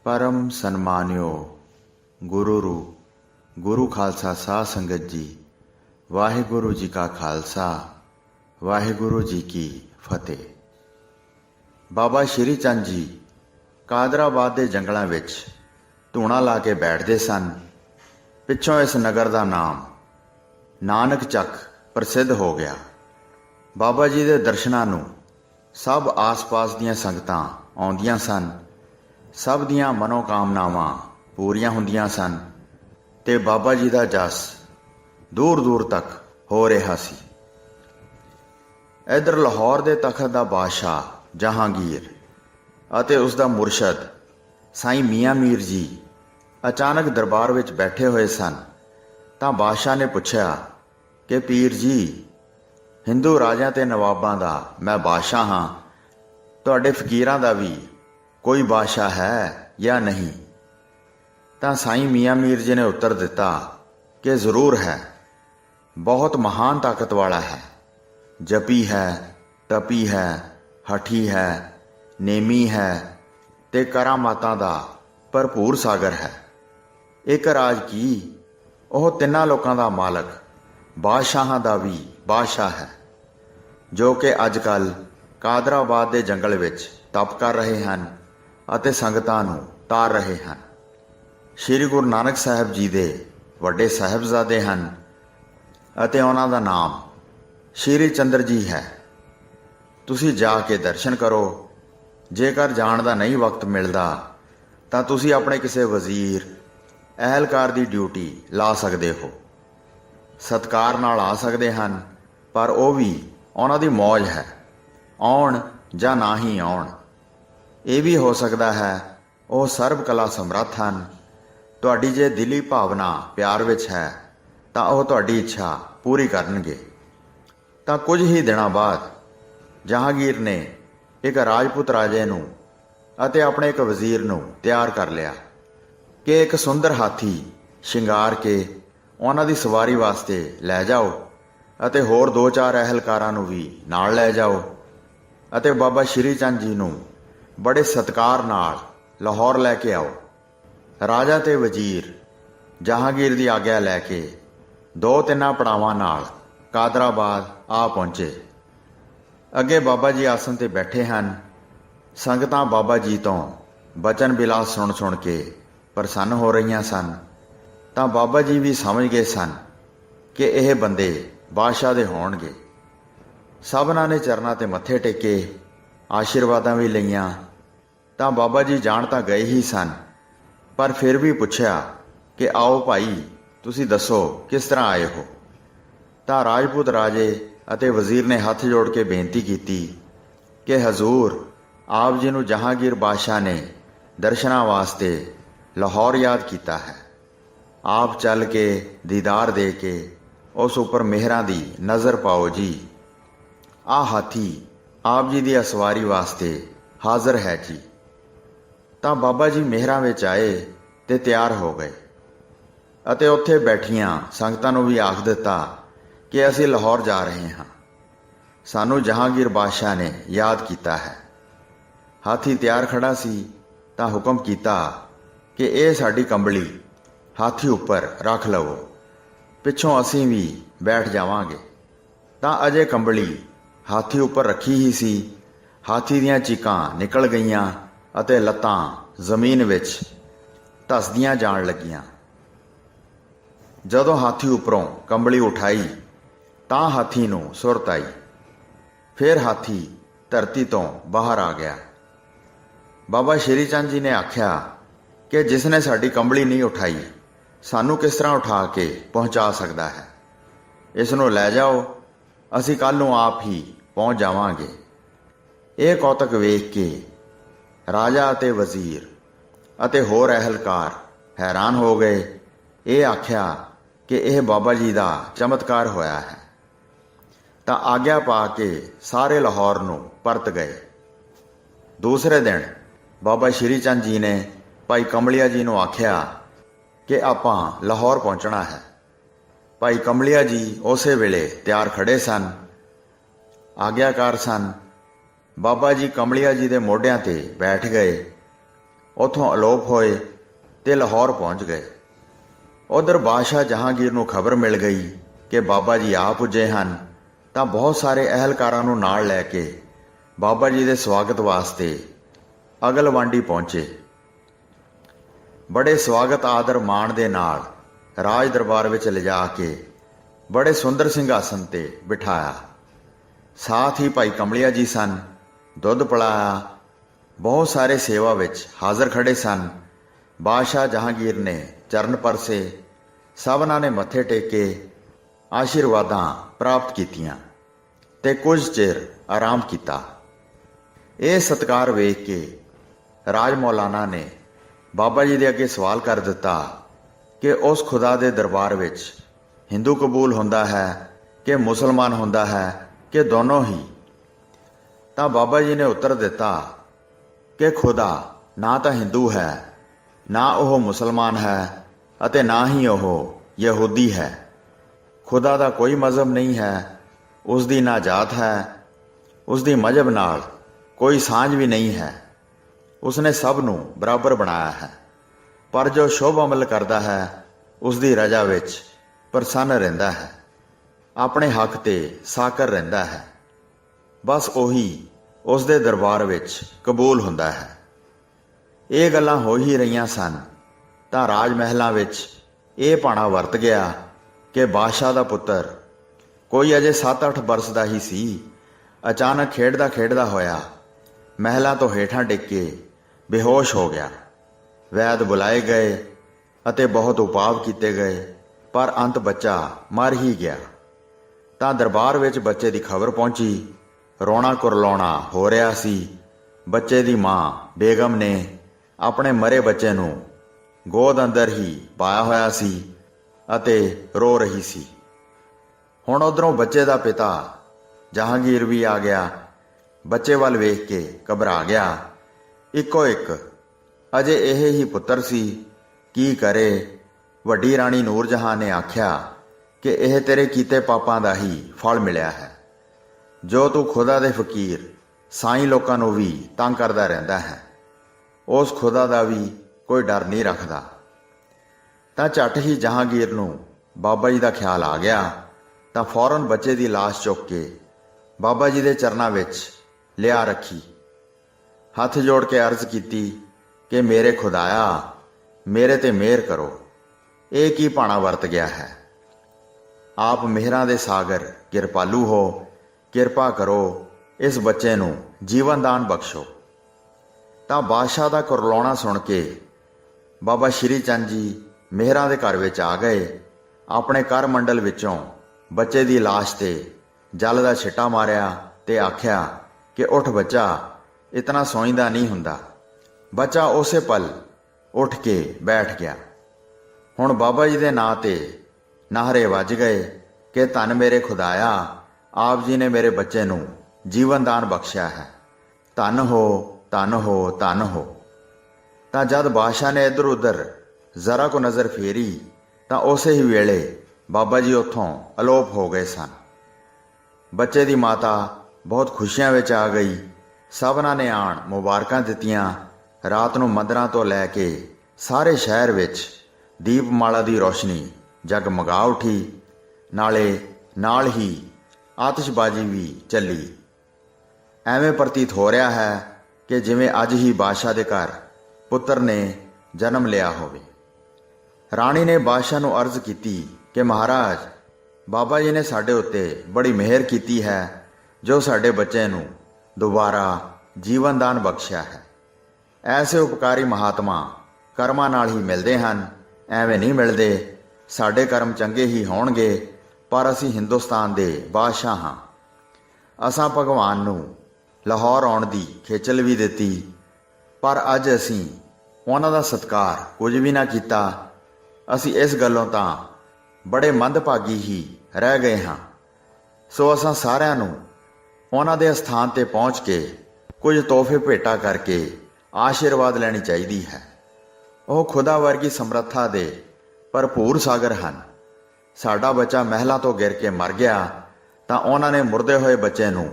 परम सन्मानियो गुरुरू गुरु खालसा साध संगत जी, वाहिगुरु जी का खालसा वाहिगुरु जी की फतेह। बाबा श्री चंद जी कादराबाद के जंगलों में धूणा ला के बैठते सन। पिछों इस नगर का नाम नानक चक प्रसिद्ध हो गया। बाबा जी के दर्शनां नूं सब आस पास दीयां संगतां आउंदियां सन। सब दीयां मनोकामनावां पूरीआं हुंदियां सन ते बाबा जी का जस दूर दूर तक हो रहा सी। इधर लाहौर के तखत का बादशाह जहांगीर अते उसका मुरशद साईं मियाँ मीर जी अचानक दरबार विच बैठे हुए सन। तां बादशाह ने पुछया कि पीर जी, हिंदू राजा ते नवाबां दा मैं बादशाह हाँ, तुहाडे फकीरां दा भी कोई बादशाह है या नहीं? तां साईं मियाँ मीर जी ने उत्तर दिता कि जरूर है, बहुत महान ताकत वाला है, जपी है, तपी है, हठी है, नेमी है ते करामातां दा भरपूर सागर है। एक राज की ओह तिन्नां लोकां दा मालक बादशाहां दा भी बादशाह है, जो कि अजकल कादराबाद के जंगल विच तप कर रहे हैं ਅਤੇ ਸੰਗਤਾਂ ਨੂੰ ਤਾਰ ਰਹੇ ਹਨ। श्री गुरु नानक साहब जी ਦੇ ਵੱਡੇ ਸਾਹਿਬਜ਼ਾਦੇ ਹਨ ਅਤੇ ਉਹਨਾਂ ਦਾ ਨਾਮ श्री चंद्र जी है। ਤੁਸੀਂ ਜਾ ਕੇ ਦਰਸ਼ਨ ਕਰੋ। ਜੇਕਰ ਜਾਣ ਦਾ ਨਹੀਂ ਵਕਤ ਮਿਲਦਾ ਤਾਂ ਤੁਸੀਂ ਆਪਣੇ ਕਿਸੇ ਵਜ਼ੀਰ ਅਹਿਲਕਾਰ ਦੀ ਡਿਊਟੀ ਲਾ ਸਕਦੇ ਹੋ। ਸਤਿਕਾਰ ਨਾਲ ਆ ਸਕਦੇ ਹਨ, ਪਰ ਉਹ ਵੀ ਉਹਨਾਂ ਦੀ ਮੌਜ ਹੈ, ਆਉਣ ਜਾਂ ਨਾ ਹੀ ਆਉਣ। ਇਹ ਵੀ ਹੋ ਸਕਦਾ ਹੈ ਉਹ ਸਰਬ ਕਲਾ ਸਮਰੱਥ ਹਨ। ਤੁਹਾਡੀ ਜੇ ਦਿਲੀ ਭਾਵਨਾ ਪਿਆਰ ਵਿੱਚ ਹੈ ਤਾਂ ਉਹ ਤੁਹਾਡੀ ਇੱਛਾ ਪੂਰੀ ਕਰਨਗੇ। ਤਾਂ ਕੁਝ ਹੀ ਦਿਨਾਂ ਬਾਅਦ ਜਹਾਂਗੀਰ ਨੇ ਇੱਕ ਰਾਜਪੂਤ ਰਾਜੇ ਨੂੰ ਅਤੇ ਆਪਣੇ ਇੱਕ ਵਜ਼ੀਰ ਨੂੰ ਤਿਆਰ ਕਰ ਲਿਆ ਕਿ ਇੱਕ ਸੁੰਦਰ ਹਾਥੀ ਸ਼ਿੰਗਾਰ ਕੇ ਉਹਨਾਂ ਦੀ ਸਵਾਰੀ ਵਾਸਤੇ ਲੈ ਜਾਓ ਅਤੇ ਹੋਰ 2-4 ਅਹਿਲਕਾਰਾਂ ਨੂੰ ਵੀ ਨਾਲ ਲੈ ਜਾਓ ਅਤੇ ਬਾਬਾ ਸ਼੍ਰੀ ਚੰਦ ਜੀ ਨੂੰ बड़े सत्कार नाल लाहौर लैके आओ। राजा ते वजीर जहांगीर की आग्या लैके 2-3 पड़ावां नाल कादराबाद आ पहुंचे। अगे बाबा जी आसन ते बैठे हैं। संगतां बाबा जी तो बचन बिलास सुन सुन के प्रसन्न हो रही सन। तां बाबा जी भी समझ गए सन कि यह बंदे बादशाह दे होणगे। सबना ने चरनां ते मत्थे टेके, आशीर्वादां भी लईआं। तां बाबा जी जाण तां गए ही सन, पर फिर भी पुछया कि आओ भाई, तुसीं दसो किस तरह आए हो। तां राजपूत राजे अते वजीर ने हथ जोड़ के बेनती की कि हजूर, आप जी नूं जहांगीर बादशाह ने दर्शनां वास्ते लाहौर याद किया है। आप चल के दीदार दे के उस उपर मेहरां दी नज़र पाओ जी। आ हाथी आप जी की असवारी वास्ते हाज़र है जी। तां बाबा जी मेहरां विच आए ते तैयार हो गए अते उत्थे बैठियां संगतां नूं भी आख दिता कि असीं लाहौर जा रहे हां, सानूं जहांगीर बादशाह ने याद किया है। हाथी तैयार खड़ा सी तां हुक्म किया कि यह साडी कंबली हाथी उपर रख लवो, पिछों असीं भी बैठ जावांगे। तां अजे कंबली हाथी उपर रखी ही सी, हाथी दीयां चीकां निकल गईयां अते लत्तां जमीन विच धसदियां जाण लगियां। जदों हाथी उपरों कंबली उठाई तां हाथी नूं सुरत आई। फिर हाथी धरती तो बाहर आ गया। बाबा श्री चंद जी ने आख्या कि जिसने साडी कंबली नहीं उठाई, सानू किस तरह उठा के पहुँचा सकता है। इस नूं लै जाओ, असीं कल नूं आप ही पहुँच जावांगे। यह कौतक वेख के राजा अते वजीर अते होर अहलकार हैरान हो गए। ये आख्या कि यह बाबा जी का चमत्कार होया है। तां आग्या पा के सारे लाहौर नूं परत गए। दूसरे दिन बाबा श्री चंद जी ने भाई कमलिया जी नूं आख्या कि आपां लाहौर पहुँचना है। भाई कमलिया जी उसे वेले तैयार खड़े सन, आग्याकार सन। बाबा जी कमलिया जी के मोढियां ते बैठ गए ਉੱਥੋਂ ਅਲੋਪ ਹੋਏ ਤੇ ਲਾਹੌਰ ਪਹੁੰਚ ਗਏ। ਉਧਰ ਬਾਦਸ਼ਾਹ ਜਹਾਂਗੀਰ ਨੂੰ ਖਬਰ ਮਿਲ ਗਈ ਕਿ ਬਾਬਾ ਜੀ ਆ ਪੁੱਜੇ ਹਨ, ਤਾਂ ਬਹੁਤ ਸਾਰੇ ਅਹਿਲਕਾਰਾਂ ਨੂੰ ਨਾਲ ਲੈ ਕੇ ਬਾਬਾ ਜੀ ਦੇ ਸਵਾਗਤ ਵਾਸਤੇ ਅਗਲਵਾਂਡੀ ਪਹੁੰਚੇ। ਬੜੇ ਸਵਾਗਤ ਆਦਰ ਮਾਣ ਦੇ ਨਾਲ ਰਾਜ ਦਰਬਾਰ ਵਿੱਚ ਲਿਜਾ ਕੇ ਬੜੇ ਸੁੰਦਰ ਸਿੰਘਾਸਨ ਤੇ ਬਿਠਾਇਆ। ਸਾਥ ਹੀ ਭਾਈ ਕਮਲਿਆ ਜੀ ਸਨ, ਦੁੱਧ ਪਿਲਾਇਆ। ਬਹੁਤ ਸਾਰੇ ਸੇਵਾ ਵਿੱਚ ਹਾਜ਼ਰ ਖੜੇ ਸਨ। ਬਾਦਸ਼ਾਹ ਜਹਾਂਗੀਰ ਨੇ ਚਰਨ ਪਰਸੇ, ਸਭਨਾਂ ਨੇ ਮੱਥੇ ਟੇਕੇ, ਆਸ਼ੀਰਵਾਦਾਂ ਪ੍ਰਾਪਤ ਕੀਤੀਆਂ ਤੇ ਕੁਝ ਚਿਰ ਆਰਾਮ ਕੀਤਾ। ਇਹ ਸਤਿਕਾਰ ਵੇਖ ਕੇ ਰਾਜ ਮੌਲਾਨਾ ਨੇ ਬਾਬਾ ਜੀ ਦੇ ਅੱਗੇ ਸਵਾਲ ਕਰ ਦਿੱਤਾ ਕਿ ਉਸ ਖੁਦਾ ਦੇ ਦਰਬਾਰ ਵਿੱਚ ਹਿੰਦੂ ਕਬੂਲ ਹੁੰਦਾ ਹੈ ਕਿ ਮੁਸਲਮਾਨ ਹੁੰਦਾ ਹੈ ਕਿ ਦੋਨੋਂ ਹੀ? ਤਾਂ ਬਾਬਾ ਜੀ ਨੇ ਉੱਤਰ ਦਿੱਤਾ ਕਿ ਖੁਦਾ ਨਾ ਤਾਂ ਹਿੰਦੂ ਹੈ, ਨਾ ਉਹ ਮੁਸਲਮਾਨ ਹੈ ਅਤੇ ਨਾ ਹੀ ਉਹ ਯਹੂਦੀ ਹੈ। ਖੁਦਾ ਦਾ ਕੋਈ ਮਜ਼ਹਬ ਨਹੀਂ ਹੈ, ਉਸ ਦੀ ਨਾ ਜਾਤ ਹੈ, ਉਸ ਦੀ ਮਜ਼ਹਬ ਨਾਲ ਕੋਈ ਸਾਂਝ ਵੀ ਨਹੀਂ ਹੈ। ਉਸਨੇ ਸਭ ਨੂੰ ਬਰਾਬਰ ਬਣਾਇਆ ਹੈ, ਪਰ ਜੋ ਸ਼ੁਭ ਅਮਲ ਕਰਦਾ ਹੈ ਉਸ ਦੀ ਰਜ਼ਾ ਵਿੱਚ ਪ੍ਰਸੰਨ ਰਹਿੰਦਾ ਹੈ, ਆਪਣੇ ਹੱਕ ਤੇ ਸਾਕਰ ਰਹਿੰਦਾ ਹੈ। ਬਸ ਉਹੀ ਉਸ ਦੇ ਦਰਬਾਰ ਵਿੱਚ ਕਬੂਲ ਹੁੰਦਾ ਹੈ। ਇਹ ਗੱਲਾਂ ਹੋ ਹੀ ਰਹੀਆਂ ਸਨ ਤਾਂ ਰਾਜ ਮਹਿਲਾਂ ਵਿੱਚ ਇਹ ਭਾਣਾ ਵਰਤ ਗਿਆ ਕਿ ਬਾਦਸ਼ਾਹ ਦਾ ਪੁੱਤਰ, ਕੋਈ ਅਜੇ 7-8 ਬਰਸ ਦਾ ਹੀ ਸੀ, ਅਚਾਨਕ ਖੇਡਦਾ ਖੇਡਦਾ ਹੋਇਆ ਮਹਿਲਾਂ ਤੋਂ ਹੇਠਾਂ ਡਿੱਗ ਕੇ ਬੇਹੋਸ਼ ਹੋ ਗਿਆ। ਵੈਦ ਬੁਲਾਏ ਗਏ ਅਤੇ ਬਹੁਤ ਉਪਾਅ ਕੀਤੇ ਗਏ, ਪਰ ਅੰਤ ਬੱਚਾ ਮਰ ਹੀ ਗਿਆ। ਤਾਂ ਦਰਬਾਰ ਵਿੱਚ ਬੱਚੇ ਦੀ ਖਬਰ ਪਹੁੰਚੀ। ਰੋਣਾ ਕੁਰਲਾਉਣਾ ਹੋ ਰਿਹਾ ਸੀ। ਬੱਚੇ ਦੀ ਮਾਂ ਬੇਗਮ ਨੇ ਆਪਣੇ ਮਰੇ ਬੱਚੇ ਨੂੰ ਗੋਦ ਅੰਦਰ ਹੀ ਪਾਇਆ ਹੋਇਆ ਸੀ ਅਤੇ ਰੋ ਰਹੀ ਸੀ। ਹੁਣ ਉੱਧਰੋਂ ਬੱਚੇ ਦਾ ਪਿਤਾ ਜਹਾਂਗੀਰ ਵੀ ਆ ਗਿਆ। ਬੱਚੇ ਵੱਲ ਵੇਖ ਕੇ ਘਬਰਾ ਗਿਆ। ਇੱਕੋ ਇੱਕ ਅਜੇ ਇਹ ਹੀ ਪੁੱਤਰ ਸੀ, ਕੀ ਕਰੇ? ਵੱਡੀ ਰਾਣੀ ਨੂਰ ਜਹਾਂ ਨੇ ਆਖਿਆ ਕਿ ਇਹ ਤੇਰੇ ਕੀਤੇ ਪਾਪਾਂ ਦਾ ਹੀ ਫਲ ਮਿਲਿਆ ਹੈ, ਜੋ ਤੂੰ ਖੁਦਾ ਦੇ ਫਕੀਰ ਸਾਈਂ ਲੋਕਾਂ ਨੂੰ ਵੀ ਤੰਗ ਕਰਦਾ ਰਹਿੰਦਾ ਹੈ। ਉਸ ਖੁਦਾ ਦਾ ਵੀ ਕੋਈ ਡਰ ਨਹੀਂ ਰੱਖਦਾ। ਤਾਂ ਝੱਟ ਹੀ ਜਹਾਂਗੀਰ ਨੂੰ ਬਾਬਾ ਜੀ ਦਾ ਖਿਆਲ ਆ ਗਿਆ, ਤਾਂ ਫੌਰਨ ਬੱਚੇ ਦੀ ਲਾਸ਼ ਚੁੱਕ ਕੇ ਬਾਬਾ ਜੀ ਦੇ ਚਰਨਾਂ ਵਿੱਚ ਲਿਆ ਰੱਖੀ। ਹੱਥ ਜੋੜ ਕੇ ਅਰਜ਼ ਕੀਤੀ ਕਿ ਮੇਰੇ ਖੁਦਾਇਆ, ਮੇਰੇ ਤੇ ਮਿਹਰ ਕਰੋ। ਇਹ ਕੀ ਭਾਣਾ ਵਰਤ ਗਿਆ ਹੈ? ਆਪ ਮਿਹਰਾਂ ਦੇ ਸਾਗਰ ਕਿਰਪਾਲੂ ਹੋ, ਕਿਰਪਾ ਕਰੋ, ਇਸ ਬੱਚੇ ਨੂੰ ਜੀਵਨ ਦਾਨ ਬਖਸ਼ੋ। ਤਾਂ ਬਾਦਸ਼ਾਹ ਦਾ ਕੁਰਲਾਉਣਾ ਸੁਣ ਕੇ ਬਾਬਾ ਸ਼੍ਰੀ ਚੰਦ ਜੀ ਮਿਹਰਾਂ ਦੇ ਘਰ ਵਿੱਚ ਆ ਗਏ। ਆਪਣੇ ਕਰ ਮੰਡਲ ਵਿੱਚੋਂ ਬੱਚੇ ਦੀ ਲਾਸ਼ ਤੇ ਜਲ ਦਾ ਛਿੱਟਾ ਮਾਰਿਆ ਤੇ ਆਖਿਆ ਕਿ ਉੱਠ ਬੱਚਾ, ਇਤਨਾ ਸੌਂਦਾ ਨਹੀਂ ਹੁੰਦਾ। ਬੱਚਾ ਉਸੇ ਪਲ ਉੱਠ ਕੇ ਬੈਠ ਗਿਆ। ਹੁਣ ਬਾਬਾ ਜੀ ਦੇ ਨਾਂ ਤੇ ਨਾਹਰੇ ਵੱਜ ਗਏ ਕਿ ਧੰਨ ਮੇਰੇ ਖੁਦਾਇਆ, ਆਪ ਜੀ ਨੇ ਮੇਰੇ ਬੱਚੇ ਨੂੰ ਜੀਵਨ ਦਾਨ ਬਖਸ਼ਿਆ ਹੈ। ਧੰਨ ਹੋ, ਧੰਨ ਹੋ, ਧੰਨ ਹੋ। ਤਾਂ ਜਦ ਬਾਦਸ਼ਾਹ ਨੇ ਇੱਧਰ ਉੱਧਰ ਜ਼ਰਾ ਕੋ ਨਜ਼ਰ ਫੇਰੀ ਤਾਂ ਉਸੇ ਹੀ ਵੇਲੇ ਬਾਬਾ ਜੀ ਉੱਥੋਂ ਅਲੋਪ ਹੋ ਗਏ ਸਨ। ਬੱਚੇ ਦੀ ਮਾਤਾ ਬਹੁਤ ਖੁਸ਼ੀਆਂ ਵਿੱਚ ਆ ਗਈ। ਸਭਨਾਂ ਨੇ ਆਣ ਮੁਬਾਰਕਾਂ ਦਿੱਤੀਆਂ। ਰਾਤ ਨੂੰ ਮੰਦਰਾਂ ਤੋਂ ਲੈ ਕੇ ਸਾਰੇ ਸ਼ਹਿਰ ਵਿੱਚ ਦੀਪਮਾਲਾ ਦੀ ਰੋਸ਼ਨੀ ਜਗਮਗਾ ਉੱਠੀ। ਨਾਲੇ ਨਾਲ ਹੀ ਆਤਿਸ਼ਬਾਜ਼ੀ ਵੀ ਚੱਲੀ। ਐਵੇਂ ਪ੍ਰਤੀਤ ਹੋ ਰਿਹਾ ਹੈ ਕਿ ਜਿਵੇਂ ਅੱਜ ਹੀ ਬਾਦਸ਼ਾਹ ਦੇ ਘਰ ਪੁੱਤਰ ਨੇ ਜਨਮ ਲਿਆ ਹੋਵੇ। ਰਾਣੀ ਨੇ ਬਾਦਸ਼ਾਹ ਨੂੰ ਅਰਜ਼ ਕੀਤੀ ਕਿ ਮਹਾਰਾਜ, ਬਾਬਾ ਜੀ ਨੇ ਸਾਡੇ ਉੱਤੇ ਬੜੀ ਮਿਹਰ ਕੀਤੀ ਹੈ, ਜੋ ਸਾਡੇ ਬੱਚੇ ਨੂੰ ਦੁਬਾਰਾ ਜੀਵਨ ਦਾਨ ਬਖਸ਼ਿਆ ਹੈ। ਐਸੇ ਉਪਕਾਰੀ ਮਹਾਤਮਾ ਕਰਮਾਂ ਨਾਲ ਹੀ ਮਿਲਦੇ ਹਨ, ਐਵੇਂ ਨਹੀਂ ਮਿਲਦੇ। ਸਾਡੇ ਕਰਮ ਚੰਗੇ ਹੀ ਹੋਣਗੇ, ਪਰ ਅਸੀਂ ਹਿੰਦੁਸਤਾਨ ਦੇ ਬਾਦਸ਼ਾਹ ਹਾਂ। ਅਸਾਂ ਭਗਵਾਨ ਨੂੰ ਲਾਹੌਰ ਆਉਣ ਦੀ ਖੇਚਲ ਵੀ ਦਿੱਤੀ, ਪਰ ਅੱਜ ਅਸੀਂ ਉਹਨਾਂ ਦਾ ਸਤਿਕਾਰ ਕੁਝ ਵੀ ਨਾ ਕੀਤਾ। ਅਸੀਂ ਇਸ ਗੱਲੋਂ ਤਾਂ ਬੜੇ ਮੰਦਭਾਗੀ ਹੀ ਰਹਿ ਗਏ ਹਾਂ। ਸੋ ਅਸਾਂ ਸਾਰਿਆਂ ਨੂੰ ਉਹਨਾਂ ਦੇ ਅਸਥਾਨ ਤੇ ਪਹੁੰਚ ਕੇ ਕੁਝ ਤੋਹਫੇ ਭੇਟਾ ਕਰਕੇ ਆਸ਼ੀਰਵਾਦ ਲੈਣੀ ਚਾਹੀਦੀ ਹੈ। ਉਹ ਖੁਦਾ ਵਰਗੀ ਸਮਰੱਥਾ ਦੇ ਭਰਪੂਰ ਸਾਗਰ ਹਨ। ਸਾਡਾ ਬੱਚਾ ਮਹਿਲਾਂ ਤੋਂ ਗਿਰ ਕੇ ਮਰ ਗਿਆ ਤਾਂ ਉਹਨਾਂ ਨੇ ਮੁਰਦੇ ਹੋਏ ਬੱਚੇ ਨੂੰ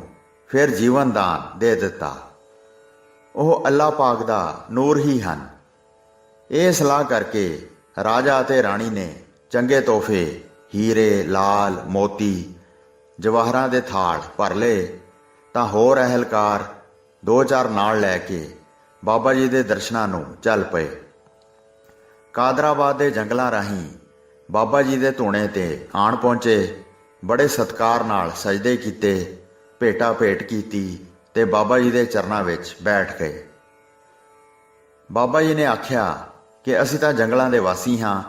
ਫਿਰ ਜੀਵਨ ਦਾਨ ਦੇ ਦਿੱਤਾ। ਉਹ ਅੱਲਾ ਪਾਕ ਦਾ ਨੂਰ ਹੀ ਹਨ। ਇਹ ਸਲਾਹ ਕਰਕੇ ਰਾਜਾ ਅਤੇ ਰਾਣੀ ਨੇ ਚੰਗੇ ਤੋਹਫੇ, ਹੀਰੇ, ਲਾਲ, ਮੋਤੀ, ਜਵਾਹਰਾਂ ਦੇ ਥਾਲ ਭਰ ਲਏ ਤਾਂ ਹੋਰ ਅਹਿਲਕਾਰ 2-4 ਨਾਲ ਲੈ ਕੇ ਬਾਬਾ ਜੀ ਦੇ ਦਰਸ਼ਨਾਂ ਨੂੰ ਚੱਲ ਪਏ। ਕਾਦਰਾਬਾਦ ਦੇ ਜੰਗਲਾਂ ਰਾਹੀਂ ਬਾਬਾ ਜੀ ਦੇ ਧੂਣੇ ਤੇ ਆਣ ਪਹੁੰਚੇ। ਬੜੇ ਸਤਿਕਾਰ ਨਾਲ ਸਜਦੇ ਕੀਤੇ, ਭੇਟਾ ਭੇਟ ਕੀਤੀ ਤੇ ਬਾਬਾ ਜੀ ਦੇ ਚਰਨਾਂ ਵਿੱਚ ਬੈਠ ਗਏ। ਬਾਬਾ ਜੀ ਨੇ ਆਖਿਆ ਕਿ ਅਸੀਂ ਤਾਂ ਜੰਗਲਾਂ ਦੇ ਵਾਸੀ ਹਾਂ,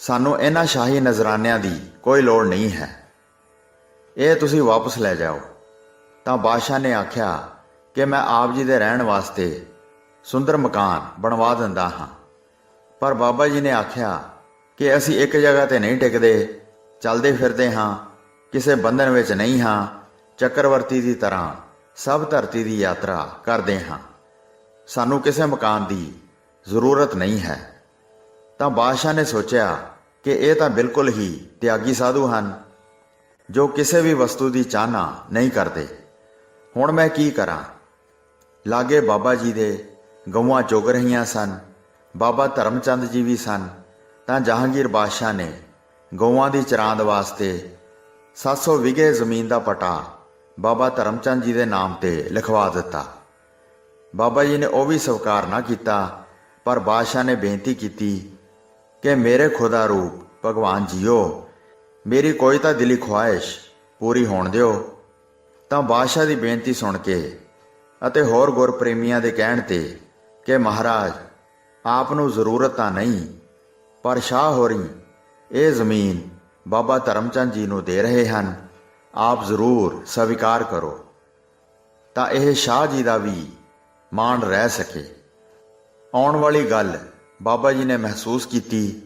ਸਾਨੂੰ ਇਹਨਾਂ ਸ਼ਾਹੀ ਨਜ਼ਰਾਨਿਆਂ ਦੀ ਕੋਈ ਲੋੜ ਨਹੀਂ ਹੈ, ਇਹ ਤੁਸੀਂ ਵਾਪਸ ਲੈ ਜਾਓ। ਤਾਂ ਬਾਦਸ਼ਾਹ ਨੇ ਆਖਿਆ ਕਿ ਮੈਂ ਆਪ ਜੀ ਦੇ ਰਹਿਣ ਵਾਸਤੇ ਸੁੰਦਰ ਮਕਾਨ ਬਣਵਾ ਦਿੰਦਾ ਹਾਂ। ਪਰ ਬਾਬਾ ਜੀ ਨੇ ਆਖਿਆ ਕਿ ਅਸੀਂ ਇੱਕ ਜਗ੍ਹਾ ਤੇ ਨਹੀਂ ਟਿਕਦੇ, ਚੱਲਦੇ ਫਿਰਦੇ ਹਾਂ, ਕਿਸੇ ਬੰਧਨ ਵਿੱਚ ਨਹੀਂ ਹਾਂ, ਚੱਕਰਵਰਤੀ ਦੀ ਤਰ੍ਹਾਂ ਸਭ ਧਰਤੀ ਦੀ ਯਾਤਰਾ ਕਰਦੇ ਹਾਂ, ਸਾਨੂੰ ਕਿਸੇ ਮਕਾਨ ਦੀ ਜ਼ਰੂਰਤ ਨਹੀਂ ਹੈ। ਤਾਂ ਬਾਦਸ਼ਾਹ ਨੇ ਸੋਚਿਆ ਕਿ ਇਹ ਤਾਂ ਬਿਲਕੁਲ ਹੀ ਤਿਆਗੀ ਸਾਧੂ ਹਨ, ਜੋ ਕਿਸੇ ਵੀ ਵਸਤੂ ਦੀ ਚਾਹਨਾ ਨਹੀਂ ਕਰਦੇ। ਹੁਣ ਮੈਂ ਕੀ ਕਰਾਂ? ਲਾਗੇ ਬਾਬਾ ਜੀ ਦੇ ਗਊਆਂ ਚੁਗ ਰਹੀਆਂ ਸਨ, ਬਾਬਾ ਧਰਮਚੰਦ ਜੀ ਵੀ ਸਨ। ਤਾਂ ਜਹਾਂਗੀਰ ਬਾਦਸ਼ਾਹ ਨੇ ਗਊਆਂ ਦੀ ਚਰਾਂਦ ਵਾਸਤੇ 700 ਵਿਗੇ ਜ਼ਮੀਨ ਦਾ ਪਟਾ ਬਾਬਾ ਧਰਮਚੰਦ ਜੀ ਦੇ ਨਾਮ ਤੇ ਲਿਖਵਾ ਦਿੱਤਾ। ਬਾਬਾ ਜੀ ਨੇ ਉਹ ਵੀ ਸਵੀਕਾਰ ਨਾ ਕੀਤਾ, ਪਰ ਬਾਦਸ਼ਾਹ ਨੇ ਬੇਨਤੀ ਕੀਤੀ ਕਿ ਮੇਰੇ ਖੁਦਾ ਰੂਪ ਭਗਵਾਨ ਜੀਓ, ਮੇਰੀ ਕੋਈ ਤਾਂ ਦਿਲੀ ਖੁਆਇਸ਼ ਪੂਰੀ ਹੋਣ ਦਿਓ। ਤਾਂ ਬਾਦਸ਼ਾਹ ਦੀ ਬੇਨਤੀ ਸੁਣ ਕੇ ਅਤੇ ਹੋਰ ਗੁਰਪ੍ਰੇਮੀਆਂ ਦੇ ਕਹਿਣ ਤੇ ਕਿ ਮਹਾਰਾਜ ਆਪ ਨੂੰ ਜ਼ਰੂਰਤ ਤਾਂ ਨਹੀਂ, ਪਰ ਸ਼ਾਹ ਹੋਰੀ ਇਹ ਜ਼ਮੀਨ ਬਾਬਾ ਧਰਮਚੰਦ ਜੀ ਨੂੰ ਦੇ ਰਹੇ ਹਨ, ਆਪ ਜ਼ਰੂਰ ਸਵੀਕਾਰ ਕਰੋ ਤਾਂ ਇਹ ਸ਼ਾਹ ਜੀ ਦਾ ਵੀ ਮਾਣ ਰਹਿ ਸਕੇ। ਆਉਣ ਵਾਲੀ ਗੱਲ ਬਾਬਾ ਜੀ ਨੇ ਮਹਿਸੂਸ ਕੀਤੀ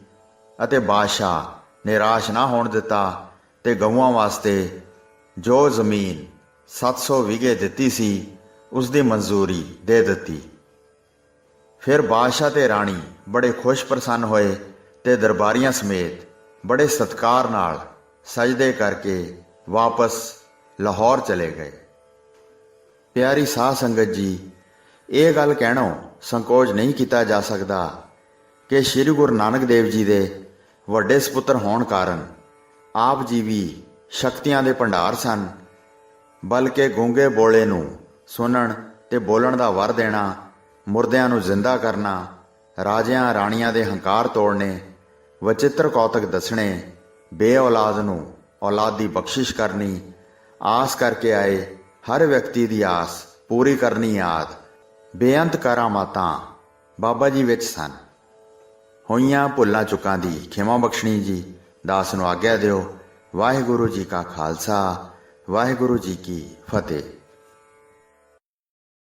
ਅਤੇ ਬਾਦਸ਼ਾਹ ਨਿਰਾਸ਼ ਨਾ ਹੋਣ ਦਿੱਤਾ ਤੇ ਗਊਆਂ ਵਾਸਤੇ ਜੋ ਜ਼ਮੀਨ 700 ਵਿਗੇ ਦਿੱਤੀ ਸੀ ਉਸ ਦੀ ਮਨਜ਼ੂਰੀ ਦੇ ਦਿੱਤੀ। ਫਿਰ ਬਾਦਸ਼ਾਹ ਤੇ ਰਾਣੀ ਬੜੇ ਖੁਸ਼ ਪ੍ਰਸੰਨ ਹੋਏ ਤੇ ਦਰਬਾਰੀਆਂ ਸਮੇਤ ਬੜੇ ਸਤਿਕਾਰ ਨਾਲ ਸਜਦੇ ਕਰਕੇ ਵਾਪਸ ਲਾਹੌਰ ਚਲੇ ਗਏ। ਪਿਆਰੀ ਸਾਧ ਸੰਗਤ ਜੀ, ਇਹ ਗੱਲ ਕਹਿਣੋਂ ਸੰਕੋਚ ਨਹੀਂ ਕੀਤਾ ਜਾ ਸਕਦਾ ਕਿ ਸ੍ਰੀ ਗੁਰੂ ਨਾਨਕ ਦੇਵ ਜੀ ਦੇ ਵੱਡੇ ਸਪੁੱਤਰ ਹੋਣ ਕਾਰਨ ਆਪ ਜੀ ਵੀ ਸ਼ਕਤੀਆਂ ਦੇ ਭੰਡਾਰ ਸਨ। ਬਲਕਿ ਗੂੰਗੇ ਬੋਲੇ ਨੂੰ ਸੁਣਨ ਤੇ ਬੋਲਣ ਦਾ ਵਰ ਦੇਣਾ, ਮੁਰਦਿਆਂ ਨੂੰ ਜ਼ਿੰਦਾ ਕਰਨਾ, ਰਾਜਿਆਂ ਰਾਣੀਆਂ ਦੇ ਹੰਕਾਰ ਤੋੜਨੇ, ਵਚਿੱਤਰ ਕੌਤਕ ਦੱਸਣੇ, ਬੇਔਲਾਦ ਨੂੰ ਔਲਾਦ ਦੀ ਬਖਸ਼ਿਸ਼ ਕਰਨੀ, ਆਸ ਕਰਕੇ ਆਏ ਹਰ ਵਿਅਕਤੀ ਦੀ ਆਸ ਪੂਰੀ ਕਰਨੀ ਆਦਿ ਬੇਅੰਤ ਕਰਾਮਾਤਾਂ ਬਾਬਾ ਜੀ ਵਿੱਚ ਸਨ। ਹੋਈਆਂ ਭੁੱਲਾਂ ਚੁੱਕਾਂ ਦੀ ਖਿਮਾ ਬਖਸ਼ਣੀ ਜੀ। ਦਾਸ ਨੂੰ ਆਗਿਆ ਦਿਓ। ਵਾਹਿਗੁਰੂ ਜੀ ਕਾ ਖਾਲਸਾ, ਵਾਹਿਗੁਰੂ ਜੀ ਕੀ ਫਤਿਹ।